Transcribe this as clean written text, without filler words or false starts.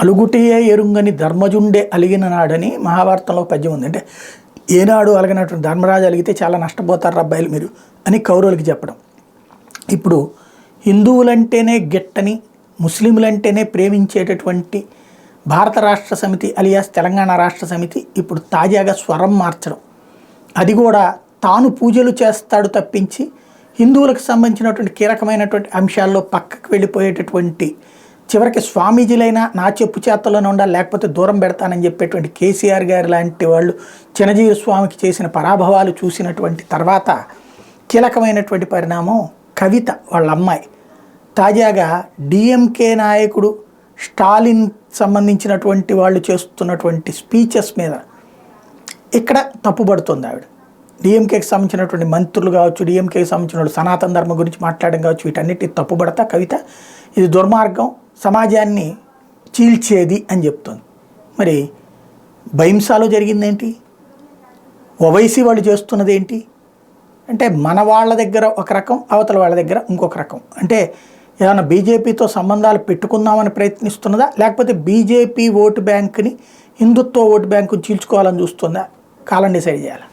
అలుగుటియే ఎరుంగని ధర్మజుండే అలిగిన నాడని మహాభారతంలో పద్యం ఉంది. అంటే ఏనాడు అలిగినటువంటి ధర్మరాజు అలిగితే చాలా నష్టపోతారు అబ్బాయిలు మీరు అని కౌరవులకి చెప్పడం. ఇప్పుడు హిందువులంటేనే గిట్టని, ముస్లింలంటేనే ప్రేమించేటటువంటి భారత రాష్ట్ర సమితి అలియాస్ తెలంగాణ రాష్ట్ర సమితి ఇప్పుడు తాజాగా స్వరం మార్చడం, అది కూడా తాను పూజలు చేస్తాడు తప్పించి హిందువులకు సంబంధించినటువంటి కీలకమైనటువంటి అంశాల్లో పక్కకు వెళ్ళిపోయేటటువంటి, చివరికి స్వామీజీలైనా నా చెప్పు చేతల్లోనే ఉండాలి లేకపోతే దూరం పెడతానని చెప్పేటువంటి కేసీఆర్ గారు లాంటి వాళ్ళు చినజీవి స్వామికి చేసిన పరాభవాలు చూసినటువంటి తర్వాత కీలకమైనటువంటి పరిణామం కవిత వాళ్ళ అమ్మాయి తాజాగా డిఎంకే నాయకుడు స్టాలిన్ సంబంధించినటువంటి వాళ్ళు చేస్తున్నటువంటి స్పీచెస్ మీద ఇక్కడ తప్పుపడుతుంది ఆవిడ. డిఎంకేకి సంబంధించినటువంటి మంత్రులు కావచ్చు, డిఎంకేకి సంబంధించిన వాళ్ళు సనాతన ధర్మం గురించి మాట్లాడడం కావచ్చు, వీటన్నిటి తప్పుపడతా కవిత ఇది దుర్మార్గం, సమాజాన్ని చీల్చేది అని చెప్తుంది. మరి భైంసాలో జరిగిందేంటి, ఓవైసీ వాళ్ళు చేస్తున్నది ఏంటి అంటే మన వాళ్ళ దగ్గర ఒక రకం, అవతల వాళ్ళ దగ్గర ఇంకొక రకం. అంటే ఏమైనా బీజేపీతో సంబంధాలు పెట్టుకుందామని ప్రయత్నిస్తున్నదా, లేకపోతే బీజేపీ ఓటు బ్యాంకుని హిందుత్వ ఓటు బ్యాంకుని చీల్చుకోవాలని చూస్తుందా, కాలం డిసైడ్ చేయాలి.